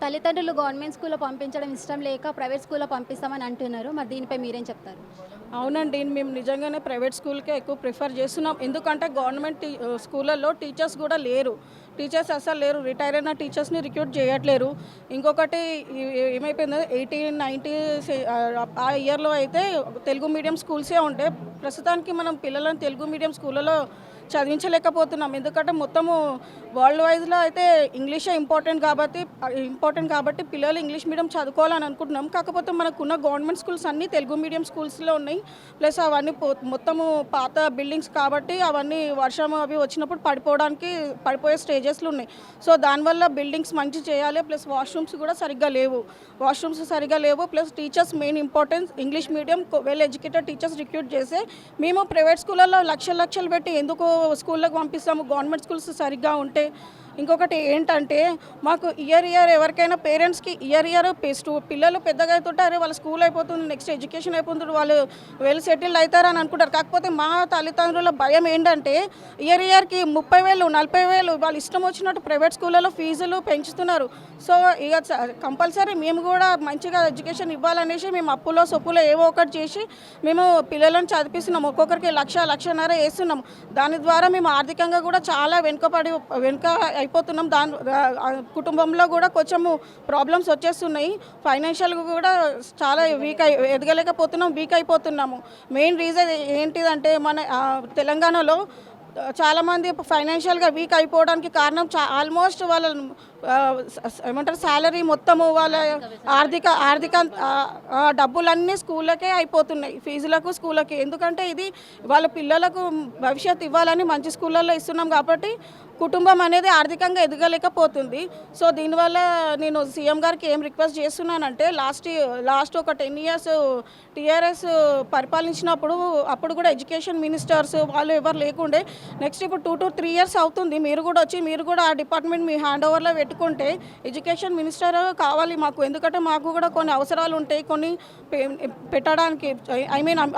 తల్లిదండ్రులు గవర్నమెంట్ స్కూల్‌లో పంపించడం ఇష్టం లేక ప్రైవేట్ స్కూల్‌లో పంపిస్తామని అంటున్నారు. మరి దీనిపై మీరేం చెప్తారు? అవునండి. మేము నిజంగానే ప్రైవేట్ స్కూల్‌కే ఎక్కువ ప్రిఫర్ చేస్తున్నాం. ఎందుకంటే గవర్నమెంట్ స్కూళ్ళల్లో టీచర్స్ కూడా లేరు. టీచర్స్ అస్సలు లేరు. రిటైర్ అయిన టీచర్స్‌ని రిక్రూట్ చేయట్లేరు. ఇంకొకటి ఏమైపోయిందో 80, 90 ఆ ఇయర్‌లో అయితే తెలుగు మీడియం స్కూల్సే ఉండే. ప్రస్తుతానికి మనం పిల్లలను తెలుగు మీడియం స్కూళ్ళలో చదివించలేకపోతున్నాం. ఎందుకంటే మొత్తము వరల్డ్ వైజ్‌లో అయితే ఇంగ్లీషే ఇంపార్టెంట్ కాబట్టి పిల్లలు ఇంగ్లీష్ మీడియం చదువుకోవాలని అనుకుంటున్నాం. కాకపోతే మనకున్న గవర్నమెంట్ స్కూల్స్ అన్నీ తెలుగు మీడియం స్కూల్స్‌లో ఉన్నాయి. ప్లస్ అవన్నీ మొత్తము పాత బిల్డింగ్స్ కాబట్టి అవన్నీ వర్షం అవి వచ్చినప్పుడు పడిపోయే స్టేజెస్‌లో ఉన్నాయి. సో దానివల్ల బిల్డింగ్స్ మంచి చేయాలి. ప్లస్ వాష్‌రూమ్స్ కూడా సరిగ్గా లేవు. Plus teachers main importance English medium well educated teachers recruit చేస్తే మేము ప్రైవేట్ స్కూళ్ళల్లో లక్షలు పెట్టి ఎందుకు స్కూళ్ళకి పంపిస్తాము గవర్నమెంట్ స్కూల్స్ సరిగ్గా ఉంటే. ఇంకొకటి ఏంటంటే మాకు ఇయర్ ఎవరికైనా పేరెంట్స్కి ఇయర్ పిల్లలు పెద్దగా అవుతుంటే అరే వాళ్ళ స్కూల్ అయిపోతుంది, నెక్స్ట్ ఎడ్యుకేషన్ అయిపోతుంది, వాళ్ళు వెల్ సెటిల్డ్ అవుతారని అనుకుంటారు. కాకపోతే మా తల్లిదండ్రుల భయం ఏంటంటే ఇయర్కి 30,000 40,000 వాళ్ళు ఇష్టం వచ్చినట్టు ప్రైవేట్ స్కూళ్ళలో ఫీజులు పెంచుతున్నారు. సో ఇక కంపల్సరీ మేము కూడా మంచిగా ఎడ్యుకేషన్ ఇవ్వాలనేసి మేము అప్పులో సొప్పులో ఏవో ఒకటి చేసి మేము పిల్లలను చదివిస్తున్నాం. ఒక్కొక్కరికి 1,00,000 వేస్తున్నాం. దాని ద్వారా మేము ఆర్థికంగా కూడా చాలా వెనుక అయిపోతున్నాం. కుటుంబంలో కూడా కొంచెము ప్రాబ్లమ్స్ వచ్చేస్తున్నాయి. ఫైనాన్షియల్గా కూడా చాలా వీక్ అయిపోతున్నాము. మెయిన్ రీజన్ ఏంటిదంటే మన తెలంగాణలో చాలామంది ఫైనాన్షియల్గా వీక్ అయిపోవడానికి కారణం ఆల్మోస్ట్ వాళ్ళ ఏమంటారు శాలరీ మొత్తము వాళ్ళ ఆర్థిక డబ్బులన్నీ స్కూళ్ళకే అయిపోతున్నాయి, ఫీజులకు స్కూళ్ళకి. ఎందుకంటే ఇది వాళ్ళ పిల్లలకు భవిష్యత్తు ఇవ్వాలని మంచి స్కూళ్ళల్లో ఇస్తున్నాం కాబట్టి కుటుంబం అనేది ఆర్థికంగా ఎదగలేకపోతుంది. సో దీనివల్ల నేను సీఎం గారికి ఏం రిక్వెస్ట్ చేస్తున్నానంటే లాస్ట్ ఒక 10 years టీఆర్ఎస్ పరిపాలించినప్పుడు అప్పుడు కూడా ఎడ్యుకేషన్ మినిస్టర్స్ వాళ్ళు ఎవరు లేకుండే. నెక్స్ట్ ఇప్పుడు 2 to 3 years అవుతుంది. మీరు కూడా ఆ డిపార్ట్మెంట్ మీ హ్యాండ్ ఓవర్లో పెట్టుకుంటే ఎడ్యుకేషన్ మినిస్టర్ కావాలి మాకు. ఎందుకంటే మాకు కూడా కొన్ని అవసరాలు ఉంటాయి, కొన్ని పెట్టడానికి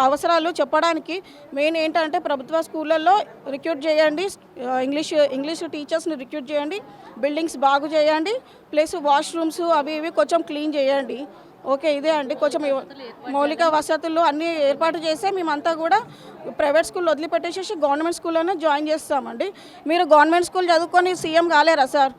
అవసరాలు చెప్పడానికి. మెయిన్ ఏంటంటే ప్రభుత్వ స్కూళ్ళల్లో రిక్రూట్ చేయండి, ఇంగ్లీష్ టీచర్స్ని రిక్రూట్ చేయండి, బిల్డింగ్స్ బాగు చేయండి, ప్లస్ వాష్రూమ్స్ అవి ఇవి కొంచెం క్లీన్ చేయండి. ఓకే, ఇదే అండి. కొంచెం మౌలిక వసతులు అన్నీ ఏర్పాటు చేస్తే మేమంతా కూడా ప్రైవేట్ స్కూల్ వదిలిపెట్టేసేసి గవర్నమెంట్ స్కూల్లోనే జాయిన్ చేస్తామండి. మీరు గవర్నమెంట్ స్కూల్ చదువుకొని సీఎం కాలేరా సార్?